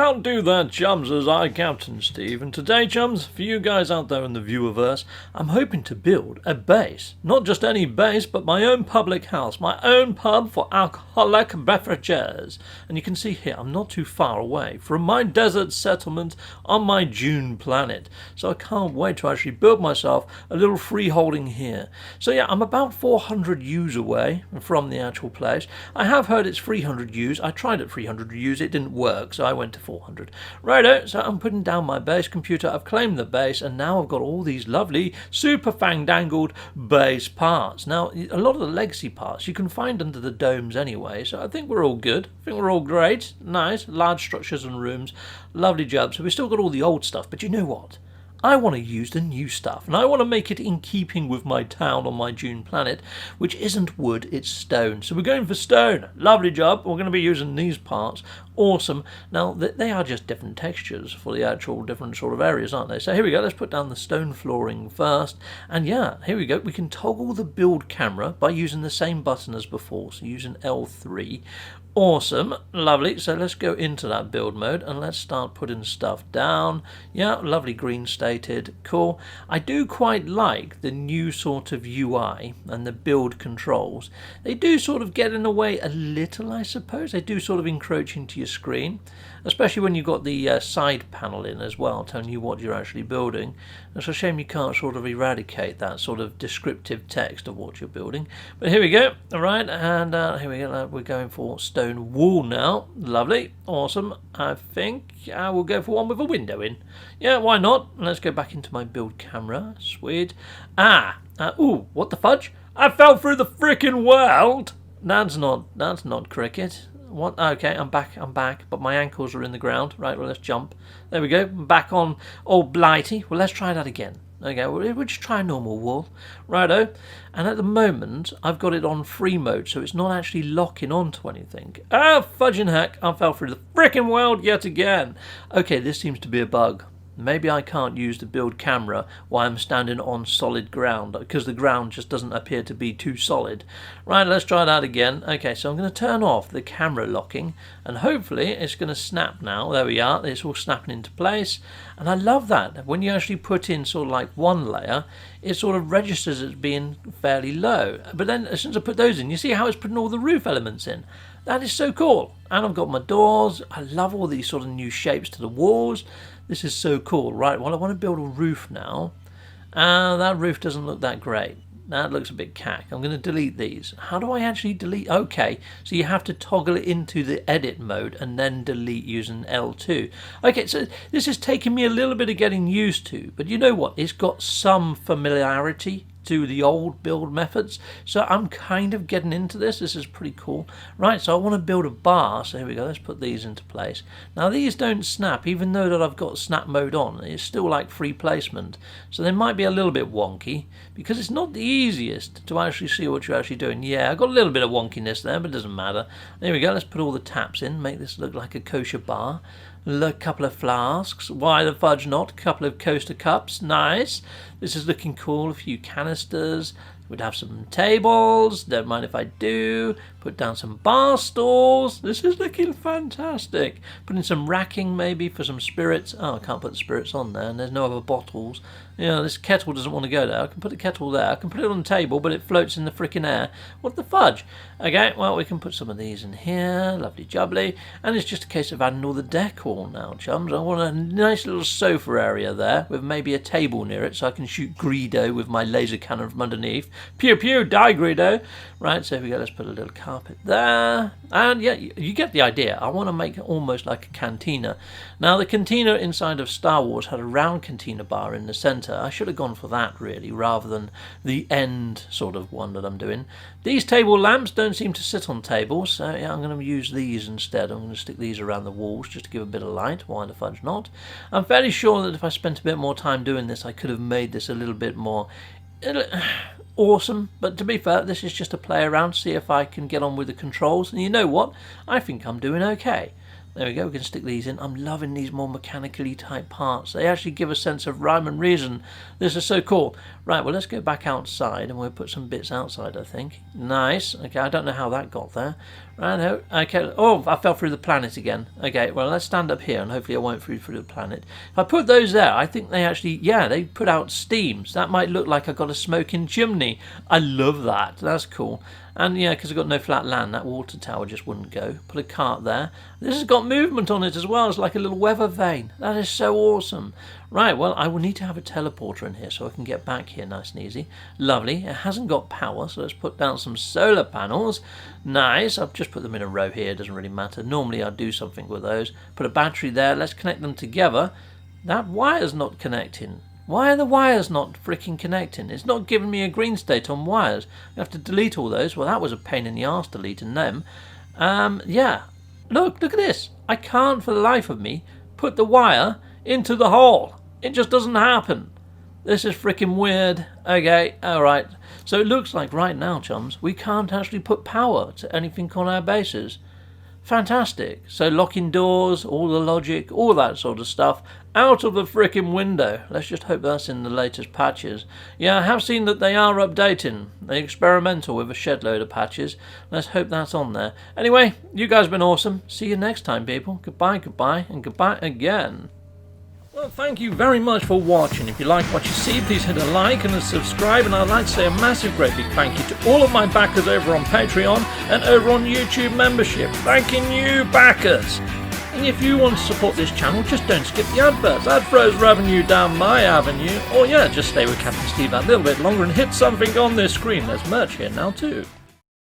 how do that, chums, as I, Captain Steve, and today, chums, for you guys out there in the viewerverse, I'm hoping to build a base. Not just any base, but my own public house, my own pub for alcoholic beverages. And you can see here, I'm not too far away from my desert settlement on my June planet. So I can't wait to actually build myself a little freeholding here. So yeah, I'm about 400 U's away from the actual place. I have heard it's 300 U's. I tried at 300 U's, it didn't work, so I went to 400. Righto, so I'm putting down my base computer, I've claimed the base, and now I've got all these lovely, super fandangled base parts. Now, a lot of the legacy parts you can find under the domes anyway, so I think we're all good. I think we're all great. Nice, large structures and rooms. Lovely job. So we've still got all the old stuff, but you know what? I want to use the new stuff, and I want to make it in keeping with my town on my June planet, which isn't wood, it's stone. So we're going for stone. Lovely job. We're going to be using these parts. Awesome. Now, they are just different textures for the actual different sort of areas, aren't they? So here we go. Let's put down the stone flooring first. And yeah, here we go. We can toggle the build camera by using the same button as before, so using L3. Awesome, lovely. So let's go into that build mode and let's start putting stuff down. Yeah, lovely green stated, cool. I do quite like the new sort of UI and the build controls. They do sort of get in the way a little, I suppose. They do sort of encroach into your screen, especially when you've got the side panel in as well, telling you what you're actually building. It's a shame you can't sort of eradicate that sort of descriptive text of what you're building. But here we go, all right, and here we go. We're going for stone wall now. Lovely, awesome. I think I will go for one with a window in. Yeah, why not? Let's go back into my build camera. Sweet. Ooh, what the fudge? I fell through the frickin' world. That's not cricket. What? Okay, I'm back, but my ankles are in the ground. Right, well, let's jump. There we go, I'm back on old Blighty. Well, let's try that again. Okay, we'll just try a normal wall. Righto. And at the moment, I've got it on free mode, so it's not actually locking onto anything. Ah, fudging heck, I fell through the frickin' world yet again. Okay, this seems to be a bug. Maybe I can't use the build camera while I'm standing on solid ground, because the ground just doesn't appear to be too solid. Right, let's try that again. Okay, so I'm going to turn off the camera locking, and hopefully it's going to snap now. There we are, it's all snapping into place. And I love that. When you actually put in sort of like one layer, it sort of registers as being fairly low. But then as soon as I put those in, you see how it's putting all the roof elements in. That is so cool. And I've got my doors. I love all these sort of new shapes to the walls. This is so cool. Right, well, I want to build a roof now. That roof doesn't look that great. That looks a bit cack. I'm going to delete these. How do I actually delete? Okay, so you have to toggle it into the edit mode and then delete using L2. Okay, so this is taking me a little bit of getting used to, but you know what? It's got some familiarity to the old build methods, so I'm kind of getting into this. This is pretty cool. Right, so I want to build a bar, so here we go. Let's put these into place. Now these don't snap, even though that I've got snap mode on. It's still like free placement, so they might be a little bit wonky because it's not the easiest to actually see what you're actually doing. Yeah, I've got a little bit of wonkiness there, but it doesn't matter. There we go. Let's put all the taps in, make this look like a kosher bar. A couple of flasks, why the fudge not? A couple of coaster cups, nice. This is looking cool. A few canisters. We'd have some tables, don't mind if I do. Put down some bar stools. This is looking fantastic. Put in some racking maybe for some spirits. Oh, I can't put the spirits on there, and there's no other bottles. You know, this kettle doesn't want to go there. I can put the kettle there. I can put it on the table, but it floats in the frickin' air. What the fudge? Okay, well, we can put some of these in here. Lovely jubbly. And it's just a case of adding all the decor now, chums. I want a nice little sofa area there with maybe a table near it so I can shoot Greedo with my laser cannon from underneath. Pew pew, die Greedo. Right, so here we go. Let's put a little carpet there. And yeah, you get the idea. I want to make it almost like a cantina. Now, the cantina inside of Star Wars had a round cantina bar in the centre. I should have gone for that, really, rather than the end sort of one that I'm doing. These table lamps don't seem to sit on tables, so yeah, I'm going to use these instead. I'm going to stick these around the walls just to give a bit of light. Why the fudge not? I'm fairly sure that if I spent a bit more time doing this, I could have made this a little bit more awesome, but to be fair, this is just a play around, see if I can get on with the controls, and you know what? I think I'm doing okay. There we go, we can stick these in. I'm loving these more mechanically type parts. They actually give a sense of rhyme and reason. This is so cool. Right, well, let's go back outside and we'll put some bits outside, I think. Nice. Okay, I don't know how that got there. Right, okay. Oh, I fell through the planet again. Okay, well, let's stand up here and hopefully I won't fall through the planet. If I put those there, I think they actually, yeah, they put out steams. That might look like I've got a smoking chimney. I love that. That's cool. And yeah, because I've got no flat land, that water tower just wouldn't go. Put a cart there. This has got movement on it as well. It's like a little weather vane. That is so awesome. Right, well, I will need to have a teleporter in here so I can get back here nice and easy. Lovely. It hasn't got power, so let's put down some solar panels. Nice. I've just put them in a row here. It doesn't really matter. Normally I'd do something with those. Put a battery there. Let's connect them together. That wire's not connecting. Why are the wires not freaking connecting? It's not giving me a green state on wires. I have to delete all those. Well, that was a pain in the arse deleting them. Yeah. Look at this. I can't for the life of me put the wire into the hole. It just doesn't happen. This is freaking weird. Okay, alright. So it looks like right now, chums, we can't actually put power to anything on our bases. Fantastic. So locking doors, all the logic, all that sort of stuff, out of the frickin' window. Let's just hope that's in the latest patches. Yeah, I have seen that they are updating. They're experimental with a shed load of patches. Let's hope that's on there. Anyway, you guys have been awesome. See you next time, people. Goodbye, and goodbye again. Well, thank you very much for watching. If you like what you see, please hit a like and a subscribe. And I'd like to say a massive, great big thank you to all of my backers over on Patreon and over on YouTube membership. Thanking you, backers. And if you want to support this channel, just don't skip the adverts. That throws revenue down my avenue. Or yeah, just stay with Captain Steve that little bit longer and hit something on this screen. There's merch here now too.